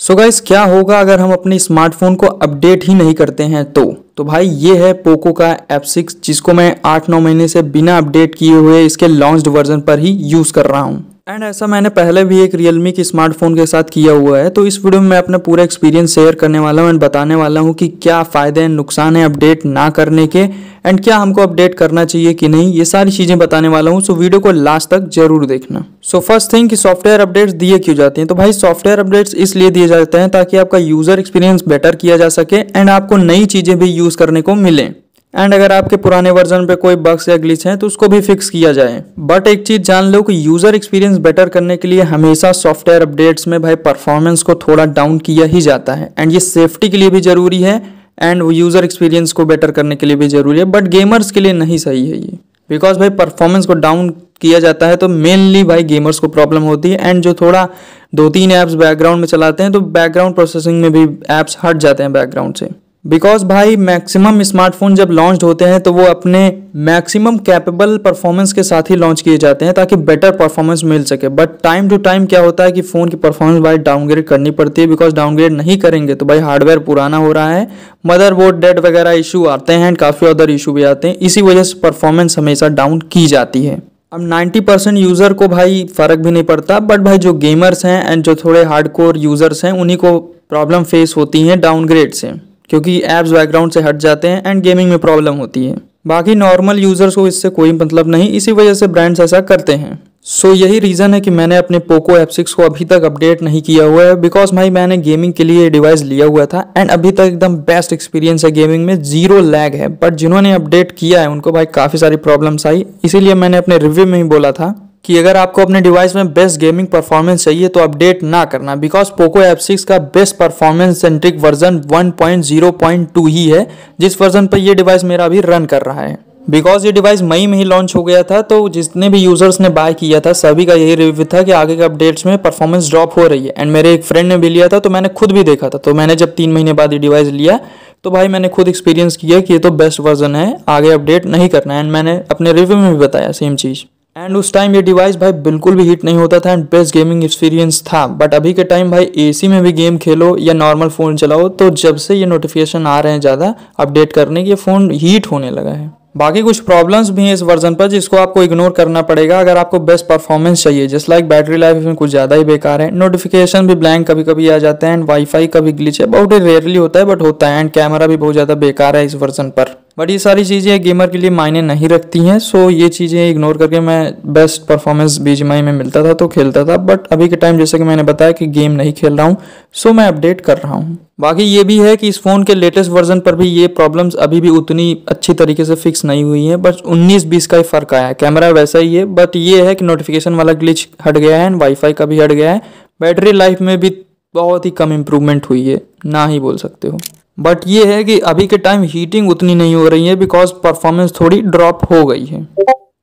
So guys, क्या होगा अगर हम अपने स्मार्टफोन को अपडेट ही नहीं करते हैं तो भाई ये है पोको का F6 जिसको मैं 8-9 महीने से बिना अपडेट किए हुए इसके लॉन्च्ड वर्जन पर ही यूज़ कर रहा हूँ। एंड ऐसा मैंने पहले भी एक रियलमी के स्मार्टफोन के साथ किया हुआ है। तो इस वीडियो में मैं अपना पूरा एक्सपीरियंस शेयर करने वाला हूँ एंड बताने वाला हूँ कि क्या फ़ायदे हैं, नुकसान है अपडेट ना करने के, एंड क्या हमको अपडेट करना चाहिए कि नहीं, ये सारी चीज़ें बताने वाला हूँ। सो वीडियो को लास्ट तक जरूर देखना। सो फर्स्ट थिंग कि सॉफ्टवेयर अपडेट्स दिए क्यों जाते हैं। तो भाई सॉफ्टवेयर अपडेट्स इसलिए दिए जाते हैं ताकि आपका यूज़र एक्सपीरियंस बेटर किया जा सके एंड आपको नई चीज़ें भी यूज़ करने को मिलें। एंड अगर आपके पुराने वर्जन पे कोई बग्स या ग्लिच हैं तो उसको भी फिक्स किया जाए। बट एक चीज़ जान लो कि यूज़र एक्सपीरियंस बेटर करने के लिए हमेशा सॉफ्टवेयर अपडेट्स में भाई परफॉर्मेंस को थोड़ा डाउन किया ही जाता है। एंड ये सेफ्टी के लिए भी ज़रूरी है एंड वो यूज़र एक्सपीरियंस को बेटर करने के लिए भी ज़रूरी है, बट गेमर्स के लिए नहीं सही है ये। बिकॉज भाई परफॉर्मेंस को डाउन किया जाता है तो मेनली भाई गेमर्स को प्रॉब्लम होती है। एंड जो थोड़ा 2-3 ऐप्स बैकग्राउंड में चलाते हैं तो बैकग्राउंड प्रोसेसिंग में भी ऐप्स हट जाते हैं बैकग्राउंड से। बिकॉज भाई मैक्सिमम स्मार्टफोन जब लॉन्च होते हैं तो वो अपने मैक्सिमम कैपेबल परफॉर्मेंस के साथ ही लॉन्च किए जाते हैं ताकि बेटर परफॉर्मेंस मिल सके। बट टाइम टू टाइम क्या होता है कि फ़ोन की परफॉर्मेंस भाई डाउनग्रेड करनी पड़ती है। बिकॉज डाउनग्रेड नहीं करेंगे तो भाई हार्डवेयर पुराना हो रहा है, मदरबोर्ड डेड वगैरह इशू आते हैं एंड काफ़ी अदर इशू भी आते हैं। इसी वजह से परफॉर्मेंस हमेशा डाउन की जाती है। अब 90% यूज़र को भाई फ़र्क भी नहीं पड़ता, बट भाई जो गेमर्स हैं एंड जो थोड़े हार्डकोर यूज़र्स हैं उन्हीं को प्रॉब्लम फेस होती है डाउनग्रेड से, क्योंकि ऐप्स बैकग्राउंड से हट जाते हैं एंड गेमिंग में प्रॉब्लम होती है। बाकी नॉर्मल यूज़र्स को इससे कोई मतलब नहीं, इसी वजह से ब्रांड्स ऐसा करते हैं। सो यही रीज़न है कि मैंने अपने पोको F6 को अभी तक अपडेट नहीं किया हुआ है। बिकॉज भाई मैंने गेमिंग के लिए डिवाइस लिया हुआ था एंड अभी तक एकदम बेस्ट एक्सपीरियंस है गेमिंग में, जीरो लैग है। बट जिन्होंने अपडेट किया है उनको भाई काफ़ी सारी प्रॉब्लम्स आई, इसीलिए मैंने अपने रिव्यू में ही बोला था कि अगर आपको अपने डिवाइस में बेस्ट गेमिंग परफॉर्मेंस चाहिए तो अपडेट ना करना। बिकॉज पोको F6 का बेस्ट परफॉर्मेंस सेंट्रिक वर्जन 1.0.2 ही है, जिस वर्जन पर ये डिवाइस मेरा अभी रन कर रहा है। बिकॉज ये डिवाइस मई में ही लॉन्च हो गया था, तो जितने भी यूजर्स ने बाय किया था सभी का यही रिव्यू था कि आगे के अपडेट्स में परफॉर्मेंस ड्रॉप हो रही है। एंड मेरे एक फ्रेंड ने भी लिया था तो मैंने खुद भी देखा था। तो मैंने जब 3 महीने बाद ये डिवाइस लिया तो भाई मैंने खुद एक्सपीरियंस किया कि ये तो बेस्ट वर्जन है, आगे अपडेट नहीं करना है। एंड मैंने अपने रिव्यू में भी बताया सेम चीज़। एंड उस टाइम ये डिवाइस भाई बिल्कुल भी हीट नहीं होता था एंड बेस्ट गेमिंग एक्सपीरियंस था। बट अभी के टाइम भाई एसी में भी गेम खेलो या नॉर्मल फ़ोन चलाओ तो जब से ये नोटिफिकेशन आ रहे हैं ज़्यादा अपडेट करने के, फ़ोन हीट होने लगा है। बाकी कुछ प्रॉब्लम्स भी हैं इस वर्जन पर जिसको आपको इग्नोर करना पड़ेगा अगर आपको बेस्ट परफॉर्मेंस चाहिए। जस्ट लाइक बैटरी लाइफ इसमें कुछ ज़्यादा ही बेकार है, नोटिफिकेशन भी ब्लैंक कभी कभी आ जाते हैं एंड वाईफाई का भी ग्लिच है, बहुत ही रेयरली होता है बट होता है। एंड कैमरा भी बहुत ज़्यादा बेकार है इस वर्जन पर। बट ये सारी चीज़ें गेमर के लिए मायने नहीं रखती हैं। सो ये चीज़ें इग्नोर करके मैं बेस्ट परफॉर्मेंस BGMI में मिलता था तो खेलता था। बट अभी के टाइम जैसे कि मैंने बताया कि गेम नहीं खेल रहा हूँ, सो मैं अपडेट कर रहा हूँ। बाकी ये भी है कि इस फ़ोन के लेटेस्ट वर्जन पर भी ये प्रॉब्लम्स अभी भी उतनी अच्छी तरीके से फिक्स नहीं हुई हैं, बस 19-20 का ही फ़र्क आया है। कैमरा वैसा ही है, बट ये है कि नोटिफिकेशन वाला ग्लिच हट गया है एंड वाईफाई का भी हट गया है। बैटरी लाइफ में भी बहुत ही कम इम्प्रूवमेंट हुई है, ना ही बोल सकते हो। बट ये है कि अभी के टाइम हीटिंग उतनी नहीं हो रही है बिकॉज परफॉर्मेंस थोड़ी ड्रॉप हो गई है।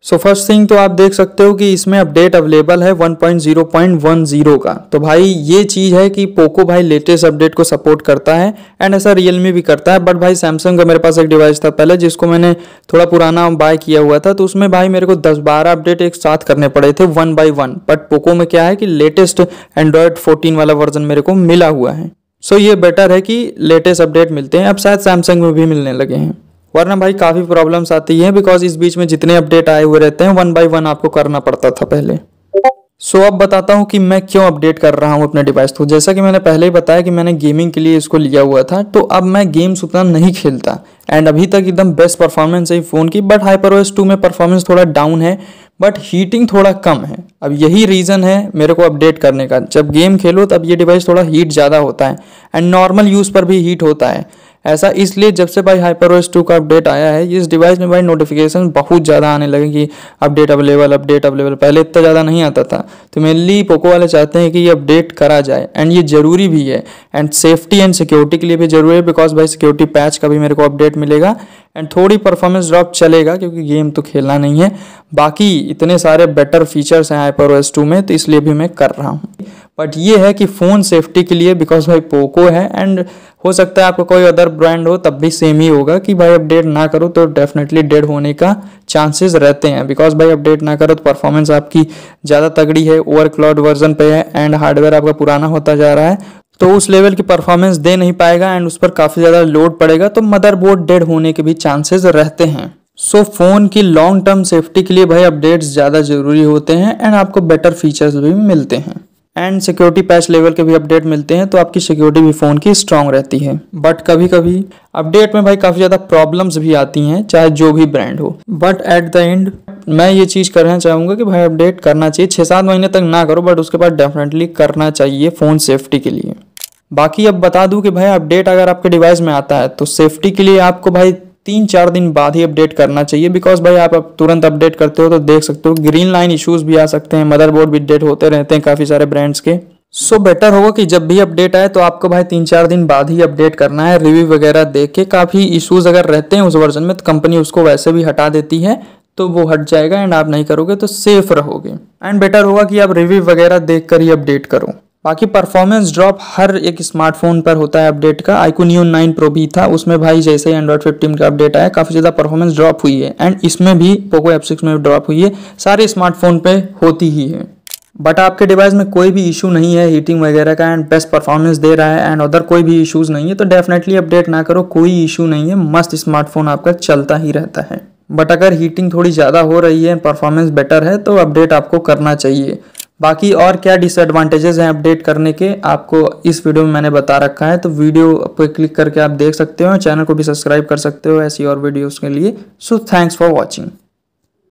सो फर्स्ट थिंग तो आप देख सकते हो कि इसमें अपडेट अवेलेबल है 1.0.10 का। तो भाई ये चीज़ है कि पोको भाई लेटेस्ट अपडेट को सपोर्ट करता है एंड ऐसा रियलमी भी करता है। बट भाई सैमसंग का मेरे पास एक डिवाइस था पहले जिसको मैंने थोड़ा पुराना बाय किया हुआ था, तो उसमें भाई मेरे को 10-12 अपडेट एक साथ करने पड़े थे 1 by 1। बट पोको में क्या है कि लेटेस्ट एंड्रॉयड 14 वाला वर्जन मेरे को मिला हुआ है। सो ये बेटर है कि लेटेस्ट अपडेट मिलते हैं, अब शायद सैमसंग में भी मिलने लगे हैं, वरना भाई काफ़ी प्रॉब्लम्स आती हैं बिकॉज इस बीच में जितने अपडेट आए हुए रहते हैं 1 by 1 आपको करना पड़ता था पहले। सो अब बताता हूँ कि मैं क्यों अपडेट कर रहा हूँ अपने डिवाइस को। जैसा कि मैंने पहले ही बताया कि मैंने गेमिंग के लिए इसको लिया हुआ था, तो अब मैं गेम्स उतना नहीं खेलता एंड अभी तक एकदम बेस्ट परफॉर्मेंस है फ़ोन की। बट HyperOS 2 में परफॉर्मेंस थोड़ा डाउन है बट हीटिंग थोड़ा कम है। अब यही रीज़न है मेरे को अपडेट करने का। जब गेम खेलो तब ये डिवाइस थोड़ा हीट ज़्यादा होता है एंड नॉर्मल यूज़ पर भी हीट होता है। ऐसा इसलिए जब से भाई HyperOS 2 का अपडेट आया है इस डिवाइस में भाई नोटिफिकेशन बहुत ज़्यादा आने लगे कि अपडेट अवेलेबल। पहले इतना ज़्यादा नहीं आता था। तो मेनली पोको वाले चाहते हैं कि ये अपडेट करा जाए एंड ये ज़रूरी भी है एंड सेफ्टी एंड सिक्योरिटी के लिए भी ज़रूरी है। बिकॉज भाई सिक्योरिटी पैच का भी मेरे को अपडेट मिलेगा एंड थोड़ी परफॉर्मेंस ड्रॉप चलेगा क्योंकि गेम तो खेलना नहीं है। बाकी इतने सारे बेटर फीचर्स हैं HyperOS 2 में, तो इसलिए भी मैं कर रहा हूँ। बट ये है कि फ़ोन सेफ्टी के लिए बिकॉज भाई पोको है एंड हो सकता है आपको कोई अदर ब्रांड हो तब भी सेम ही होगा कि भाई अपडेट ना करो तो डेफिनेटली डेड होने का चांसेस रहते हैं। बिकॉज भाई अपडेट ना करो तो परफॉर्मेंस आपकी ज़्यादा तगड़ी है, ओवरक्लॉक्ड वर्जन पे है एंड हार्डवेयर आपका पुराना होता जा रहा है, तो उस लेवल की परफॉर्मेंस दे नहीं पाएगा एंड उस पर काफ़ी ज़्यादा लोड पड़ेगा, तो मदरबोर्ड डेड होने के भी चांसेस रहते हैं। सो फ़ोन की लॉन्ग टर्म सेफ्टी के लिए भाई अपडेट्स ज़्यादा ज़रूरी होते हैं एंड आपको बेटर फीचर्स भी मिलते हैं एंड सिक्योरिटी पैच लेवल के भी अपडेट मिलते हैं, तो आपकी सिक्योरिटी भी फ़ोन की स्ट्रांग रहती है। बट कभी कभी अपडेट में भाई काफ़ी ज़्यादा प्रॉब्लम्स भी आती हैं, चाहे जो भी ब्रांड हो। बट एट द एंड मैं ये चीज़ कहना चाहूँगा कि भाई अपडेट करना चाहिए, 6-7 महीने तक ना करो बट उसके बाद डेफिनेटली करना चाहिए फ़ोन सेफ्टी के लिए। बाकी अब बता दूं कि भाई अपडेट अगर आपके डिवाइस में आता है तो सेफ्टी के लिए आपको भाई 3-4 दिन बाद ही अपडेट करना चाहिए, बिकॉज भाई आप अब तुरंत अपडेट करते हो तो देख सकते हो ग्रीन लाइन इश्यूज भी आ सकते हैं, मदरबोर्ड भी डेड होते रहते हैं काफ़ी सारे ब्रांड्स के। सो बेटर होगा कि जब भी अपडेट आए तो आपको भाई 3-4 दिन बाद ही अपडेट करना है, रिव्यू वगैरह देख के। काफ़ी इश्यूज अगर रहते हैं उस वर्जन में तो कंपनी उसको वैसे भी हटा देती है, तो वो हट जाएगा एंड आप नहीं करोगे तो सेफ रहोगे। एंड बेटर होगा कि आप रिव्यू वगैरह देख कर ही अपडेट करो। बाकी परफॉर्मेंस ड्रॉप हर एक स्मार्टफोन पर होता है अपडेट का। iQOO 9 Pro भी था, उसमें भाई जैसे ही Android 15 का अपडेट आया काफ़ी ज़्यादा परफॉर्मेंस ड्रॉप हुई है एंड इसमें भी Poco F6 में ड्रॉप हुई है, सारे स्मार्टफोन पे होती ही है। बट आपके डिवाइस में कोई भी इशू नहीं है हीटिंग वगैरह का एंड बेस्ट परफॉर्मेंस दे रहा है एंड अदर कोई भी इशूज़ नहीं है, तो डेफिनेटली अपडेट ना करो, कोई इशू नहीं है, मस्त स्मार्टफोन आपका चलता ही रहता है। बट अगर हीटिंग थोड़ी ज़्यादा हो रही है, परफॉर्मेंस बेटर है, तो अपडेट आपको करना चाहिए। बाकी और क्या डिसएडवांटेजेस हैं अपडेट करने के, आपको इस वीडियो में मैंने बता रखा है, तो वीडियो पर क्लिक करके आप देख सकते हो, चैनल को भी सब्सक्राइब कर सकते हो ऐसी और वीडियोस के लिए। So thanks for watching.